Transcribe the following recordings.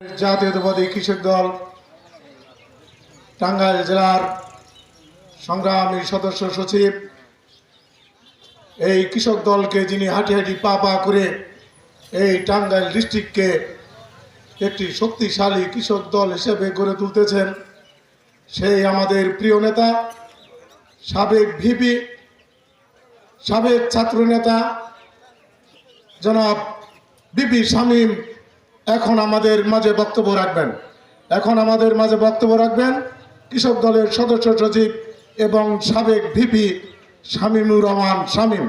জাতীয়তাবাদী কৃষক দল টাঙ্গাইল জেলার সংগ্রামী সদস্য সচিব, এই কৃষক দলকে যিনি হাঁটি হাঁটি পা পা করে এই টাঙ্গাইল ডিস্ট্রিক্টকে একটি শক্তিশালী কৃষক দল হিসেবে গড়ে তুলতেছেন, সেই আমাদের প্রিয় নেতা, সাবেক ভিপি, সাবেক ছাত্রনেতা জনাব বিপি শামীম এখন আমাদের মাঝে বক্তব্য রাখবেন। কৃষক দলের সদস্য সচিব এবং সাবেক ভিপি শামীমুর রহমান শামীম।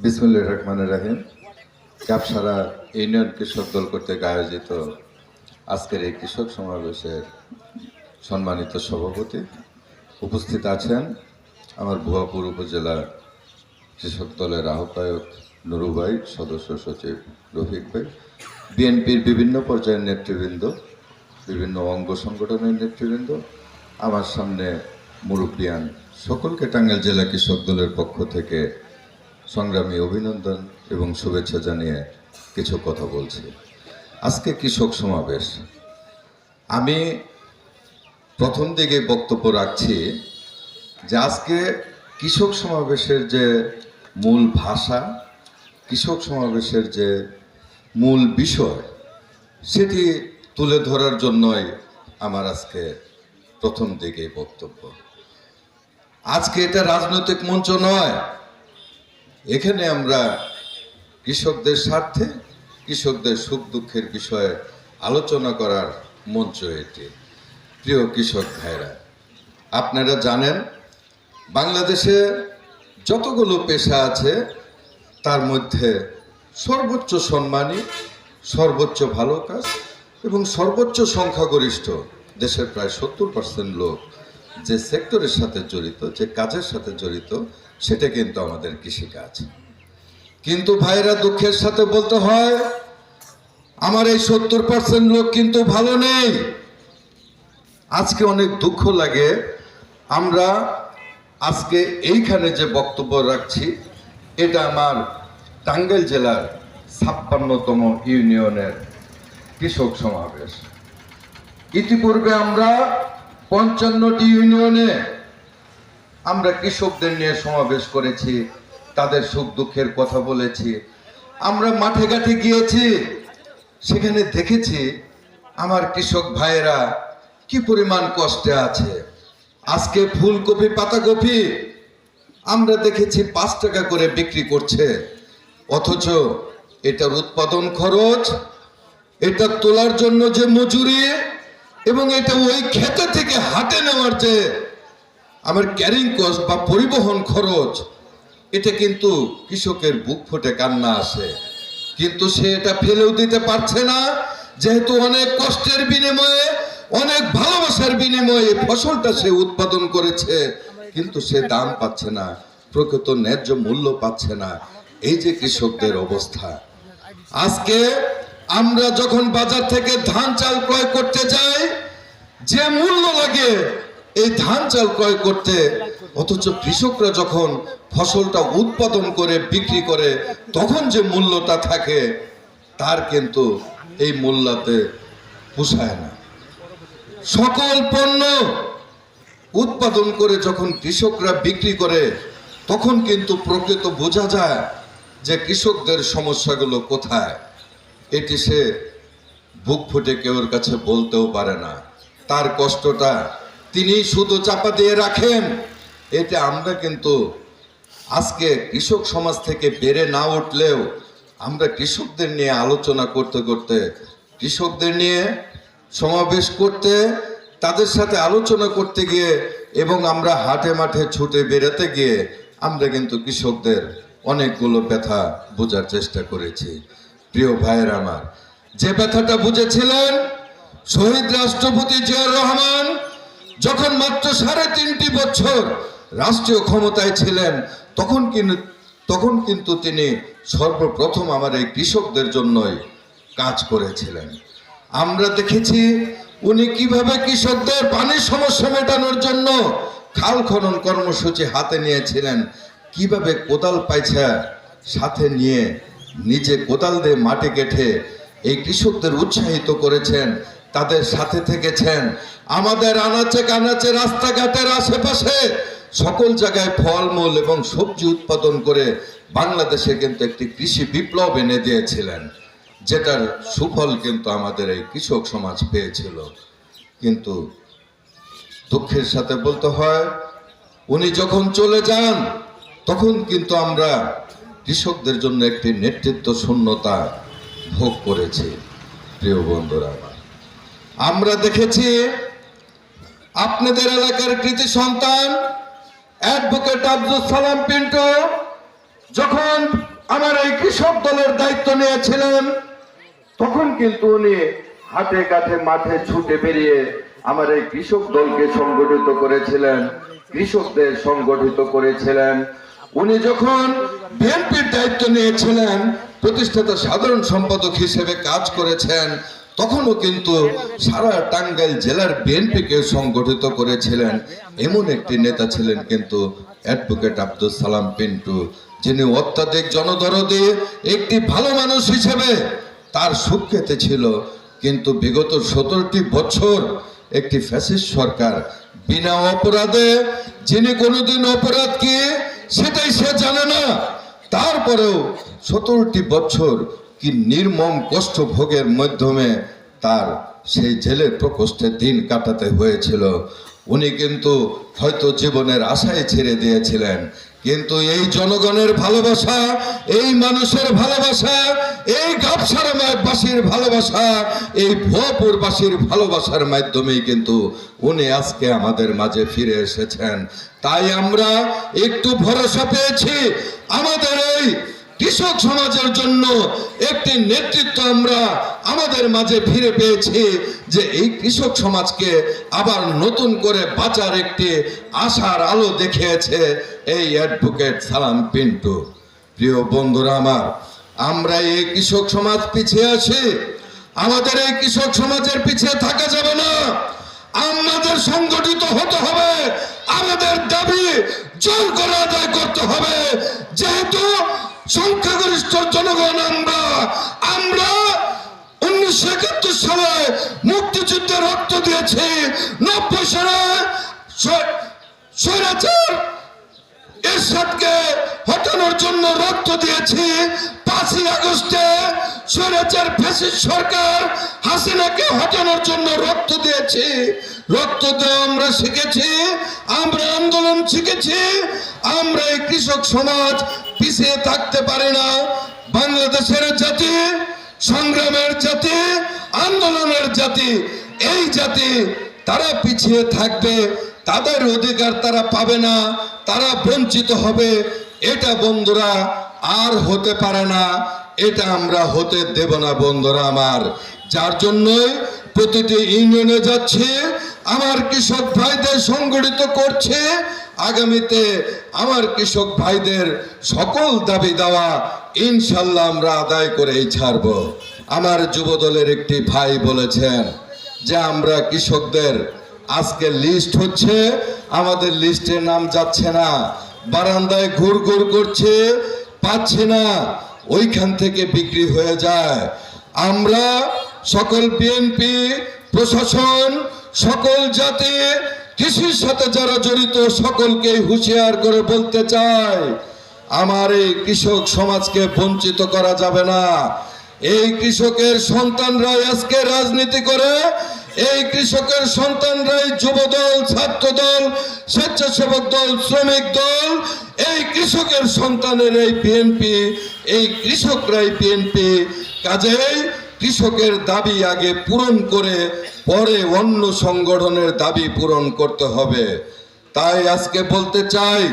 বিসমিল্লাহির রহমানির রহিম। ক্যাপসারা ইউনিয়ন কৃষক দল কর্তৃক আয়োজিত আজকের এই কৃষক সমাবেশের সম্মানিত সভাপতি উপস্থিত আছেন আমার ভুয়াপুর উপজেলা কৃষক দলের আহ্বায়ক নুরু ভাই, সদস্য সচিব রফিক ভাই, বিএনপির বিভিন্ন পর্যায়ের নেতৃবৃন্দ, বিভিন্ন অঙ্গ সংগঠনের নেতৃবৃন্দ, আমার সামনে মুরব্বিয়ান, সকলকে টাঙ্গাইল জেলা কৃষক দলের পক্ষ থেকে সংগ্রামী অভিনন্দন এবং শুভেচ্ছা জানিয়ে কিছু কথা বলছি। আজকে কৃষক সমাবেশ, আমি প্রথম দিকে বক্তব্য রাখছি যে আজকে কৃষক সমাবেশের যে মূল ভাষা, কৃষক সমাবেশের যে মূল বিষয়, সেটি তুলে ধরার জন্যই আমার আজকে প্রথম দিকে বক্তব্য। আজকে এটা রাজনৈতিক মঞ্চ নয়, এখানে আমরা কৃষকদের স্বার্থে, কৃষকদের সুখ দুঃখের বিষয়ে আলোচনা করার মঞ্চ এটি। প্রিয় কৃষক ভাইরা, আপনারা জানেন বাংলাদেশে যতগুলো পেশা আছে তার মধ্যে সর্বোচ্চ সম্মানী, সর্বোচ্চ ভালো কাজ এবং সর্বোচ্চ সংখ্যাগরিষ্ঠ, দেশের প্রায় 70% লোক যে সেক্টরের সাথে জড়িত, যে কাজের সাথে জড়িত, সেটা কিন্তু আমাদের কৃষিকাজ। কিন্তু ভাইরা, দুঃখের সাথে বলতে হয় আমার এই 70% লোক কিন্তু ভালো নেই। আজকে অনেক দুঃখ লাগে, আমরা আজকে এইখানে যে বক্তব্য রাখছি এটা আমার টাঙ্গাইল জেলার 56তম ইউনিয়নের কৃষক সমাবেশ। ইতিপূর্বে আমরা 55টি ইউনিয়নে আমরা কৃষকদের নিয়ে সমাবেশ করেছি, তাদের সুখ দুঃখের কথা বলেছি। আমরা মাঠে ঘাটে গিয়েছি, সেখানে দেখেছি আমার কৃষক ভাইয়েরা কি পরিমাণ কষ্টে আছে। আজকে ফুলকপি, পাতাকপি আমরা দেখেছি 5 টাকা করে বিক্রি করছে, অথচ এটার উৎপাদন খরচ, এটা তোলার জন্য যে মজুরি এবং এটা ওই ক্ষেত থেকে হাটে নেওয়ার যে আমার ক্যারিং কস্ট বা পরিবহন খরচ, এটা কিন্তু কৃষকের বুক ফুটে কান্না আসে। কিন্তু সে এটা ফেলেও দিতে পারছে না, যেহেতু অনেক কষ্টের বিনিময়ে, অনেক ভালোবাসার বিনিময়ে ফসলটা সে উৎপাদন করেছে, কিন্তু সে দাম পাচ্ছে না, প্রকৃত ন্যায্য মূল্য পাচ্ছে না। এই যে কৃষকদের অবস্থা, আজকে আমরা যখন বাজার থেকে ধান চাল ক্রয় করতে যাই, যে মূল্য লাগে এই ধান চাল ক্রয় করতে, অথচ কৃষকরা যখন ফসলটা উৎপাদন করে বিক্রি করে তখন যে মূল্যটা থাকে তার কিন্তু এই মূল্যতে পোষায় না। সকল পণ্য উৎপাদন করে যখন কৃষকরা বিক্রি করে তখন কিন্তু প্রকৃত বোঝা যায় যে কৃষকদের সমস্যাগুলো কোথায়। এটি সে বুক ফুটে কেউর কাছে বলতেও পারে না, তার কষ্টটা তিনি শুধু চাপা দিয়ে রাখেন। এটা আমরা কিন্তু আজকে কৃষক সমাজ থেকে বেড়ে না উঠলেও আমরা কৃষকদের নিয়ে আলোচনা করতে করতে, কৃষকদের নিয়ে সমাবেশ করতে, তাদের সাথে আলোচনা করতে গিয়ে এবং আমরা হাটে মাঠে ছুটে বেড়াতে গিয়ে আমরা কিন্তু কৃষকদের অনেকগুলো ব্যথা বোঝার চেষ্টা করেছি। প্রিয় ভাইয়ের আমার, যে ব্যথাটা বুঝেছিলেন শহীদ রাষ্ট্রপতি জিয়াউর রহমান যখন মাত্র 3.5 বছর রাষ্ট্রীয় ক্ষমতায় ছিলেন, তখন কিন্তু তিনি সর্বপ্রথম আমার এই কৃষকদের জন্যই কাজ করেছিলেন। আমরা দেখেছি উনি কিভাবে কৃষকদের পানির সমস্যা মেটানোর জন্য খাল খনন কর্মসূচি হাতে নিয়েছিলেন, কিভাবে কোদাল পাইছা সাথে নিয়ে নিজে কোদাল দিয়ে মাটি কেটে এই কৃষকদের উৎসাহিত করেছেন, তাদের সাথে থেকেছেন। আমাদের আনাচে কানাচে রাস্তাঘাটের আশেপাশে সকল জায়গায় ফলমূল এবং সবজি উৎপাদন করে বাংলাদেশে কিন্তু একটি কৃষি বিপ্লব এনে দিয়েছিলেন, যেটার সুফল কিন্তু আমাদের এই কৃষক সমাজ পেয়েছিল। কিন্তু দুঃখের সাথে বলতে হয়, উনি যখন চলে যান তখন কিন্তু আমরা কৃষকদের জন্য একটি নেতৃত্ব শূন্যতা ভোগ করেছি। প্রিয় বন্ধুরা, আমরা দেখেছি আপনাদের এলাকার কৃতি সন্তান অ্যাডভোকেট আব্দুল সালাম পিন্টু যখন আমার এই কৃষক দলের দায়িত্ব নিয়েছিলেন, তখন কিন্তু উনি হাতে কাঁধে মাঠে ছুটে বেরিয়ে আমার এই কৃষক দলকে সংগঠিত করেছিলেন, কৃষকদের সংগঠিত করেছিলেন। উনি যখন বিএনপির দায়িত্ব নিয়েছিলেন, প্রতিষ্ঠাতা সাধারণ সম্পাদক হিসেবে কাজ করেছেন, তখনও কিন্তু সারা টাঙ্গাইল জেলার বিএনপিকে সংগঠিত করেছিলেন। এমন একটি নেতা ছিলেন কিন্তু অ্যাডভোকেট আব্দুল সালাম পিন্টু, যিনি অত্যাধিক জনদরদী একটি ভালো মানুষ হিসেবে তার সুখ্যাতি ছিল। কিন্তু বিগত 17টি বছর একটি ফ্যাসিস্ট সরকার বিনা অপরাধে, যিনি কোনোদিন অপরাধ কি সেটাই সে জানে না, তারপরেও 17টি বছর কি নির্মম কষ্ট ভোগের মাধ্যমে তার সেই জেলের প্রকোষ্ঠে দিন কাটাতে হয়েছিল। উনি কিন্তু হয়তো জীবনের আশায় ছেড়ে দিয়েছিলেন, কিন্তু এই জনগণের ভালোবাসা, এই মানুষের ভালোবাসা, এই গাবসারাবাসীর ভালোবাসা, এই ভুয়াপুরবাসীর ভালোবাসার মাধ্যমেই কিন্তু উনি আজকে আমাদের মাঝে ফিরে এসেছেন। তাই আমরা একটু ভরসা পেয়েছি, আমাদের এই কৃষক সমাজের জন্য একটি নেতৃত্ব আমরা আমাদের মাঝে ফিরে পেয়েছি, যে এই কৃষক সমাজকে আবার নতুন করে বাঁচার একটি আশার আলো দেখিয়েছে এই অ্যাডভোকেট সালাম পিন্টু। প্রিয় বন্ধুরা আমার, আমরা এই কৃষক সমাজ পিছিয়ে আছি, আমাদের এই কৃষক সমাজের পিছিয়ে থাকা যাবে না, আমাদের সংগঠিত হতে হবে, আমাদের দাবি জোর করে আদায় করতে হবে। যেহেতু সংখ্যাগরিষ্ঠ জনগণ আমরা 1971 সালে মুক্তিযুদ্ধে রক্ত দিয়েছি, 90 সালে স্বৈরাচার এরশাদকে হটানোর জন্য রক্ত দিয়েছি, 5ই আগস্টে স্বৈরাচার ফ্যাসিস্ট সরকার হাসিনাকে হটানোর জন্য রক্ত দিয়েছি। রক্ত দেওয়া আমরা শিখেছি, আমরা আন্দোলন শিখেছি। আমরা এই কৃষক সমাজ পিছিয়ে থাকতে পারি না। বাংলাদেশের জাতি সংগ্রামের জাতি, আন্দোলনের জাতি, এই জাতি তারা পিছিয়ে থাকবে, তাদের অধিকার তারা পাবে না, তারা বঞ্চিত হবে। এটা বন্ধুরা আর হতে পারে না, এটা আমরা হতে দেব না বন্ধুরা আমার। যার জন্যই প্রতিটি ইউনিয়নে যাচ্ছে, আমার কৃষক ভাইদের সংগঠিত করছে। আগামীতে আমার কৃষক ভাইদের সকল দাবি দেওয়া ইনশাল্লাহ আমরা আদায় করেই ছাড়ব। আমার যুব দলের একটি ভাই বলেছেন যে আমরা কৃষকদের আজকে লিস্ট হচ্ছে, আমাদের লিস্টে নাম যাচ্ছে না, বারান্দায় ঘুর ঘুর করছে, পাচ্ছি না, ওইখান থেকে বিক্রি হয়ে যায়। আমরা সকল বিএনপি প্রশাসন, সকল জাতি, কৃষির সাথে যারা জড়িত সকলকে হুঁশিয়ার করে বলতে চাই, আমার এই কৃষক সমাজকে বঞ্চিত করা যাবে না। এই কৃষকের সন্তানরাই আজকে রাজনীতি করে, এই কৃষকের সন্তানরাই যুব দল, ছাত্র দল, স্বেচ্ছাসেবক দল, শ্রমিক দল, এই কৃষকের সন্তানের এই বিএনপি, এই কৃষকরাই বিএনপি। কাজেই কৃষকের দাবি আগে পূরণ করে পরে অন্য সংগঠনের দাবি পূরণ করতে হবে। তাই আজকে বলতে চাই,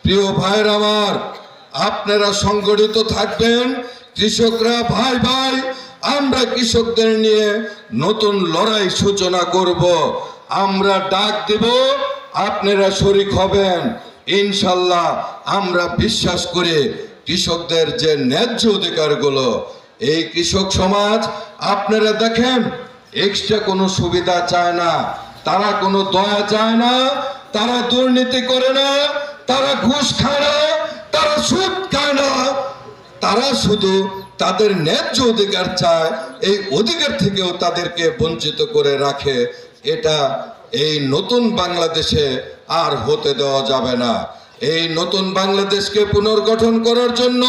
প্রিয় ভাইয়ের আমার, আপনারা সংগঠিত থাকবেন। কৃষকরা ভাই ভাই, আমরা কৃষকদের নিয়ে নতুন লড়াই সূচনা করব। আমরা ডাক দেব, আপনারা শরিক হবেন। ইনশাল্লাহ আমরা বিশ্বাস করি কৃষকদের যে ন্যায্য অধিকারগুলো, এই কৃষক সমাজ আপনারা দেখেন এক্সট্রা কোনো সুবিধা চায় না, তারা কোনো দয়া চায় না, তারা দুর্নীতি করে না, তারা ঘুষ খায় না, তারা সুদ খায় না, তারা শুধু তাদের ন্যায্য অধিকার চায়, এই অধিকার থেকেও তাদেরকে বঞ্চিত করে রাখে। এটা এই নতুন বাংলাদেশে আর হতে দেওয়া যাবে না। এই নতুন বাংলাদেশকে পুনর্গঠন করার জন্য,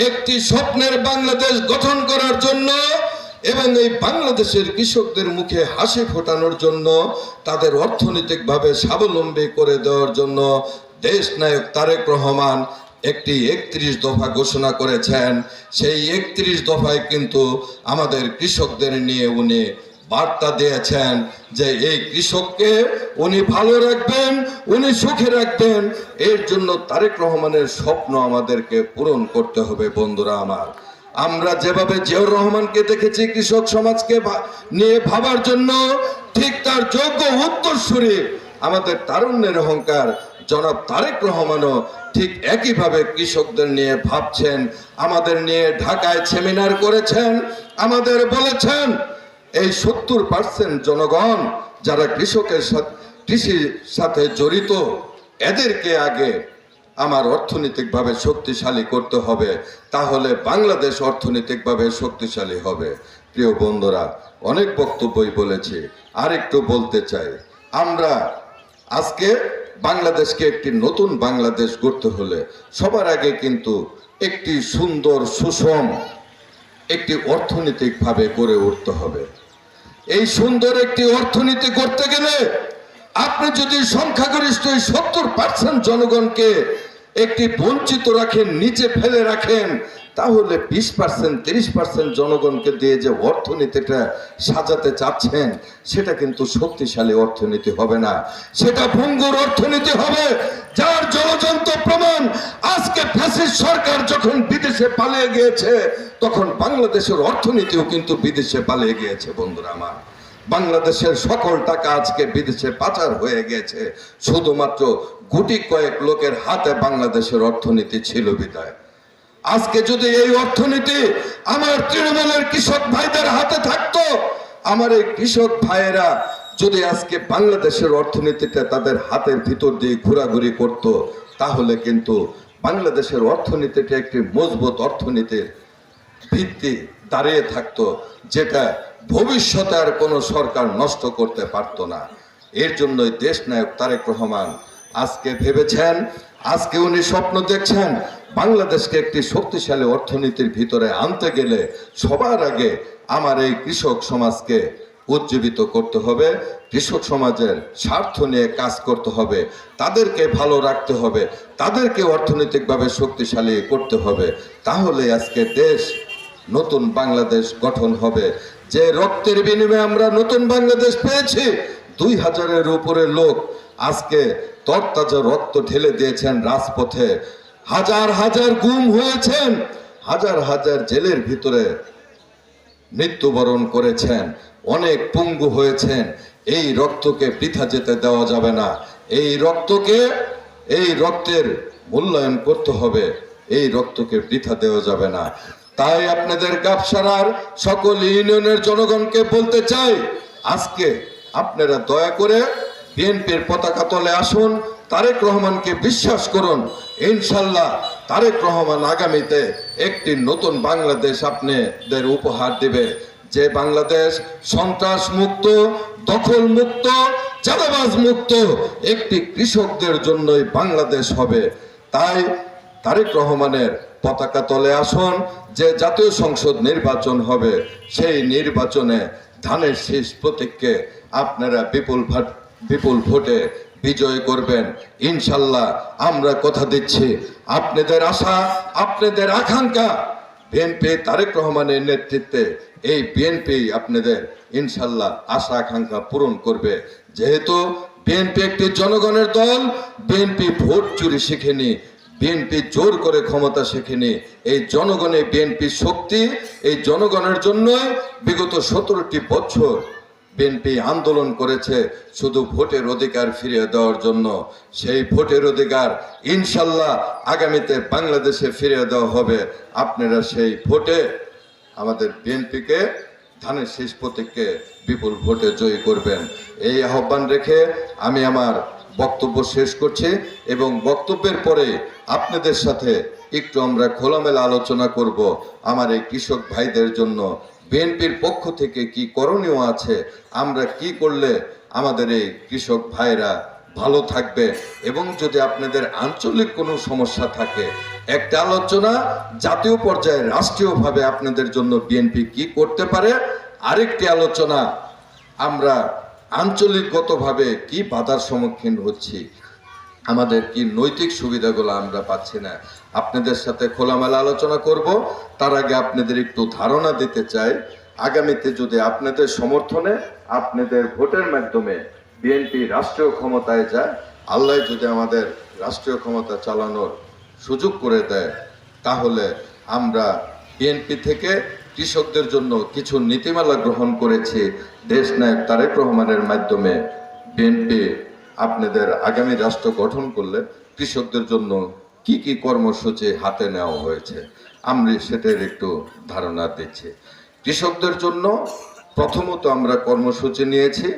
একটি স্বপ্নের বাংলাদেশ গঠন করার জন্য এবং এই বাংলাদেশের কৃষকদের মুখে হাসি ফোটানোর জন্য, তাদের অর্থনৈতিকভাবে স্বাবলম্বী করে দেওয়ার জন্য দেশ নায়ক তারেক রহমান একটি 31 দফা ঘোষণা করেছেন। সেই 31 দফায় কিন্তু আমাদের কৃষকদের নিয়ে উনি বার্তা দিয়েছেন যে এই কৃষককে উনি ভালো রাখবেন, উনি সুখে রাখবেন। এর জন্য তারেক রহমানের স্বপ্ন আমাদেরকে পূরণ করতে হবে। বন্ধুরা আমার, আমরা যেভাবে জিয়াউর রহমানকে দেখেছি কৃষক সমাজকে নিয়ে ভাবার জন্য, ঠিক তার যোগ্য উত্তরসূরি আমাদের তারুণ্যের অহংকার জনাব তারেক রহমানও ঠিক একইভাবে কৃষকদের নিয়ে ভাবছেন। আমাদের নিয়ে ঢাকায় সেমিনার করেছেন, আমাদের বলেছেন এই 70% জনগণ যারা কৃষির সাথে জড়িত, এদেরকে আগে আমার অর্থনৈতিকভাবে শক্তিশালী করতে হবে, তাহলে বাংলাদেশ অর্থনৈতিকভাবে শক্তিশালী হবে। প্রিয় বন্ধুরা, অনেক বক্তব্যই বলেছি, আর একটু বলতে চাই। আমরা আজকে বাংলাদেশকে একটি নতুন বাংলাদেশ গড়তে হলে সবার আগে কিন্তু একটি সুন্দর সুষম একটি অর্থনৈতিকভাবে গড়ে উঠতে হবে। এই সুন্দর একটি অর্থনীতি করতে গেলে আপনি যদি সংখ্যাগরিষ্ঠ 70% জনগণকে একটি বঞ্চিত রাখেন, নিচে ফেলে রাখেন, তাহলে 20% 30% জনগণকে দিয়ে যে অর্থনীতিটা সাজাতে চাচ্ছেন, সেটা কিন্তু শক্তিশালী অর্থনীতি হবে না, সেটা ভঙ্গুর অর্থনীতি হবে। যার জলজন্ত প্রমাণ আজকে ফ্যাসিস্ট সরকার যখন বিদেশে পালিয়ে গিয়েছে, তখন বাংলাদেশের অর্থনীতিও কিন্তু বিদেশে পালিয়ে গিয়েছে। বন্ধুরা আমার, বাংলাদেশের সকল টাকা আজকে বিদেশে পাচার হয়ে গেছে, শুধুমাত্র গুটি কয়েক লোকের হাতে বাংলাদেশের অর্থনীতি ছিল বিদায়। আজকে যদি এই অর্থনীতি আমার তৃণমূলের কৃষক ভাইদের হাতে থাকতো, আমার এই কৃষক ভাইয়েরা যদি আজকে বাংলাদেশের অর্থনীতিটা তাদের হাতের ভিতর দিয়ে ঘোরাঘুরি করত, তাহলে কিন্তু বাংলাদেশের অর্থনীতিটা একটি মজবুত অর্থনীতির ভিত্তি দাঁড়িয়ে থাকতো, যেটা ভবিষ্যতে আর কোনো সরকার নষ্ট করতে পারতো না। এর জন্যই দেশ নায়ক তারেক রহমান আজকে ভেবেছেন, আজকে উনি স্বপ্ন দেখছেন বাংলাদেশকে একটি শক্তিশালী অর্থনীতির ভিতরে আনতে গেলে সবার আগে আমার এই কৃষক সমাজকে উজ্জীবিত করতে হবে, কৃষক সমাজের স্বার্থ নিয়ে কাজ করতে হবে, তাদেরকে ভালো রাখতে হবে, তাদেরকে অর্থনৈতিকভাবে শক্তিশালী করতে হবে। তাহলে আজকে দেশ নতুন বাংলাদেশ গঠন হবে। যে রক্তের বিনিময়ে আমরা নতুন বাংলাদেশ পেয়েছি, 2000-এর উপরে লোক আজকে তরতাজা রক্ত ঢেলে দিয়েছেন রাজপথে, হাজার হাজার গুম হয়েছেন, হাজার হাজার জেলের ভিতরে মৃত্যুবরণ করেছেন, অনেক পঙ্গু হয়েছেন। এই রক্তকে বৃথা যেতে দেওয়া যাবে না। এই রক্তের মূল্যায়ন করতে হবে, এই রক্তকে বৃথা দেওয়া যাবে না। তাই আপনাদের গাবসারার সকল ইউনিয়নের জনগণকে বলতে চাই, আজকে আপনারা দয়া করে বিএনপির পতাকা তলে আসুন, তারেক রহমানকে বিশ্বাস করুন। ইনশাল্লাহ তারেক রহমান আগামীতে একটি নতুন বাংলাদেশ আপনাদের উপহার দেবে, যে বাংলাদেশ সন্ত্রাস মুক্ত, দখল মুক্ত, চাঁদাবাজ মুক্ত একটি কৃষকদের জন্যই বাংলাদেশ হবে। তাই তারেক রহমানের পতাকা তলে আসুন। যে জাতীয় সংসদ নির্বাচন হবে, সেই নির্বাচনে ধানের শীষ প্রতীককে আপনারা বিপুল ভোটে বিজয় করবেন। ইনশাল্লাহ আমরা কথা দিচ্ছি, আপনাদের আশা, আপনাদের আকাঙ্ক্ষা বিএনপি তারেক রহমানের নেতৃত্বে এই বিএনপি আপনাদের ইনশাল্লাহ আশা আকাঙ্ক্ষা পূরণ করবে। যেহেতু বিএনপি একটি জনগণের দল, বিএনপি ভোট চুরি শিখেনি, বিএনপি জোর করে ক্ষমতা শেখেনি। এই জনগণের বিএনপি শক্তি, এই জনগণের জন্য বিগত 17টি বছর বিএনপি আন্দোলন করেছে শুধু ভোটের অধিকার ফিরিয়ে দেওয়ার জন্য। সেই ভোটের অধিকার ইনশাল্লাহ আগামীতে বাংলাদেশে ফিরিয়ে দেওয়া হবে। আপনারা সেই ভোটে আমাদের বিএনপিকে ধানের শীষ প্রতীককে বিপুল ভোটে জয়ী করবেন। এই আহ্বান রেখে আমি আমার বক্তব্য শেষ করছি এবং বক্তব্যের পরে আপনাদের সাথে একটু আমরা খোলামেলা আলোচনা করব আমার এই কৃষক ভাইদের জন্য বিএনপির পক্ষ থেকে কি করণীয় আছে, আমরা কি করলে আমাদের এই কৃষক ভাইরা ভালো থাকবে, এবং যদি আপনাদের আঞ্চলিক কোনো সমস্যা থাকে একটা আলোচনা, জাতীয় পর্যায়ে রাষ্ট্রীয়ভাবে আপনাদের জন্য বিএনপি কি করতে পারে, আরেকটি আলোচনা আমরা আঞ্চলিকগতভাবে কি বাধার সম্মুখীন হচ্ছি, আমাদের কি নৈতিক সুবিধাগুলো আমরা পাচ্ছি না, আপনাদের সাথে খোলামেলা আলোচনা করব। তার আগে আপনাদের একটু ধারণা দিতে চাই, আগামীতে যদি আপনাদের সমর্থনে, আপনাদের ভোটের মাধ্যমে বিএনপি রাষ্ট্রীয় ক্ষমতায় যায়, আল্লাহ যদি আমাদের রাষ্ট্রীয় ক্ষমতা চালানোর সুযোগ করে দেয়, তাহলে আমরা বিএনপি থেকে কৃষকদের জন্য কিছু নীতিমালা গ্রহণ করেছি। দেশনায়ক তারেক রহমানের মাধ্যমে বিএনপি আপনাদের আগামী রাষ্ট্র গঠন করলে কৃষকদের জন্য কি কি কর্মসূচি হাতে নেওয়া হয়েছে আমরা সেটার একটু ধারণা দিচ্ছি। কৃষকদের জন্য প্রথমত আমরা কর্মসূচি নিয়েছি,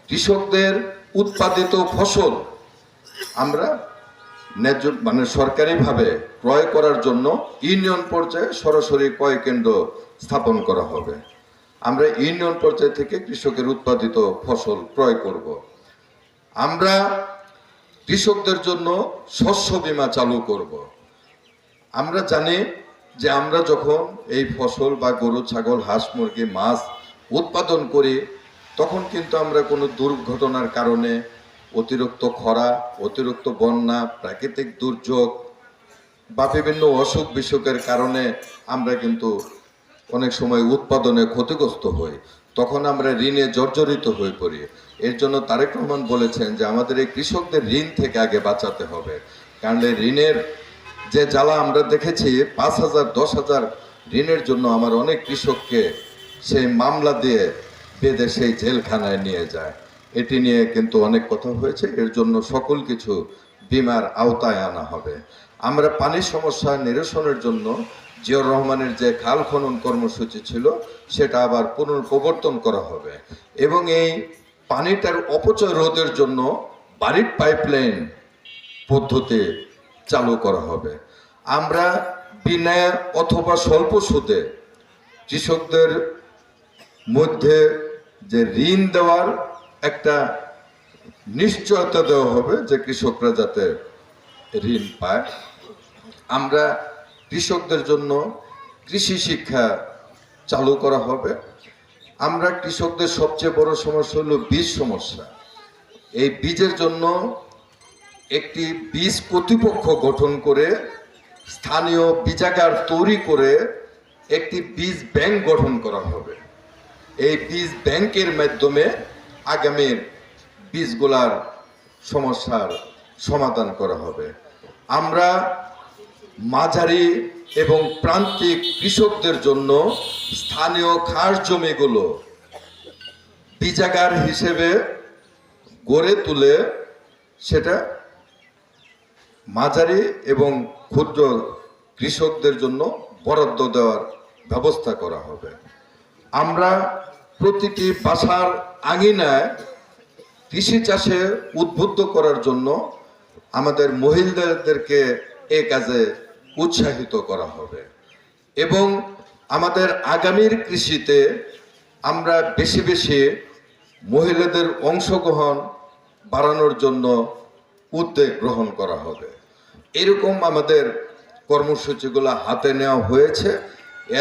কৃষকদের উৎপাদিত ফসল আমরা ন্যায্য মানে সরকারিভাবে ক্রয় করার জন্য ইউনিয়ন পর্যায়ে সরাসরি ক্রয় কেন্দ্র স্থাপন করা হবে। আমরা ইউনিয়ন পর্যায় থেকে কৃষকের উৎপাদিত ফসল ক্রয় করব। আমরা কৃষকদের জন্য শস্য বীমা চালু করব। আমরা জানি যে আমরা যখন এই ফসল বা গরু, ছাগল, হাঁস, মুরগি, মাছ উৎপাদন করি, তখন কিন্তু আমরা কোনো দুর্ঘটনার কারণে, অতিরিক্ত খরা, অতিরিক্ত বন্যা, প্রাকৃতিক দুর্যোগ বা বিভিন্ন অসুখ বিসুখের কারণে আমরা কিন্তু অনেক সময় উৎপাদনে ক্ষতিগ্রস্ত হই, তখন আমরা ঋণে জর্জরিত হয়ে পড়ি। এর জন্য তারেক রহমান বলেছেন যে আমাদের এই কৃষকদের ঋণ থেকে আগে বাঁচাতে হবে, কারণ ঋণের যে জ্বালা আমরা দেখেছি, 5,000 10,000 ঋণের জন্য আমার অনেক কৃষককে সেই মামলা দিয়ে বেঁধে সেই জেলখানায় নিয়ে যায়। এটি নিয়ে কিন্তু অনেক কথা হয়েছে, এর জন্য সকল কিছু বীমার আওতায় আনা হবে। আমরা পানির সমস্যা নিরসনের জন্য জিয়াউর রহমানের যে খাল খনন কর্মসূচি ছিল সেটা আবার পুনঃপ্রবর্তন করা হবে, এবং এই পানিটার অপচয় রোধের জন্য বাড়ির পাইপলাইন পদ্ধতি চালু করা হবে। আমরা বিনা অথবা স্বল্প সুদে কৃষকদের মধ্যে যে ঋণ দেওয়ার একটা নিশ্চয়তা দেওয়া হবে যে কৃষকরা যাতে ঋণ পায়। আমরা কৃষকদের জন্য কৃষি শিক্ষা চালু করা হবে। আমরা কৃষকদের সবচেয়ে বড় সমস্যা হলো বীজ সমস্যা। এই বীজের জন্য একটি বীজ কর্তৃপক্ষ গঠন করে, স্থানীয় বীজাগার তৈরি করে একটি বীজ ব্যাংক গঠন করা হবে। এই বীজ ব্যাংকের মাধ্যমে আগামীর বীজগুলার সমস্যার সমাধান করা হবে। আমরা মাঝারি এবং প্রান্তিক কৃষকদের জন্য স্থানীয় খাস জমিগুলো বীজাগার হিসেবে গড়ে তুলে সেটা মাঝারি এবং ক্ষুদ্র কৃষকদের জন্য বরাদ্দ দেওয়ার ব্যবস্থা করা হবে। আমরা প্রতিটি বাসার আঙিনায় কৃষি চাষে উদ্বুদ্ধ করার জন্য আমাদের মহিলাদেরকে এ কাজে উৎসাহিত করা হবে, এবং আমাদের আগামীর কৃষিতে আমরা বেশি বেশি মহিলাদের অংশগ্রহণ বাড়ানোর জন্য উদ্যোগ গ্রহণ করা হবে। এরকম আমাদের কর্মসূচিগুলো হাতে নেওয়া হয়েছে।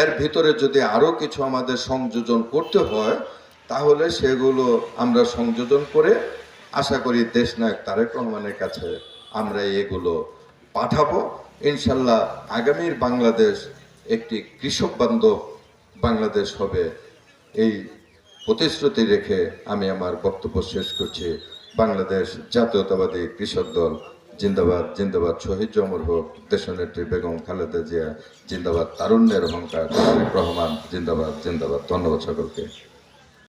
এর ভিতরে যদি আরও কিছু আমাদের সংযোজন করতে হয় তাহলে সেগুলো আমরা সংযোজন করে আশা করি দেশনায়ক তারেক রহমানের কাছে আমরা এগুলো পাঠাবো। ইনশাল্লাহ আগামীর বাংলাদেশ একটি কৃষক বান্ধব বাংলাদেশ হবে, এই প্রতিশ্রুতি রেখে আমি আমার বক্তব্য শেষ করছি। বাংলাদেশ জাতীয়তাবাদী কৃষক দল জিন্দাবাদ, জিন্দাবাদ শহীদ অমর হোক, দেশনেত্রী বেগম খালেদা জিয়া জিন্দাবাদ, তারুণ্যের অহংকার তারেক রহমান জিন্দাবাদ, জিন্দাবাদ। ধন্যবাদ সকলকে।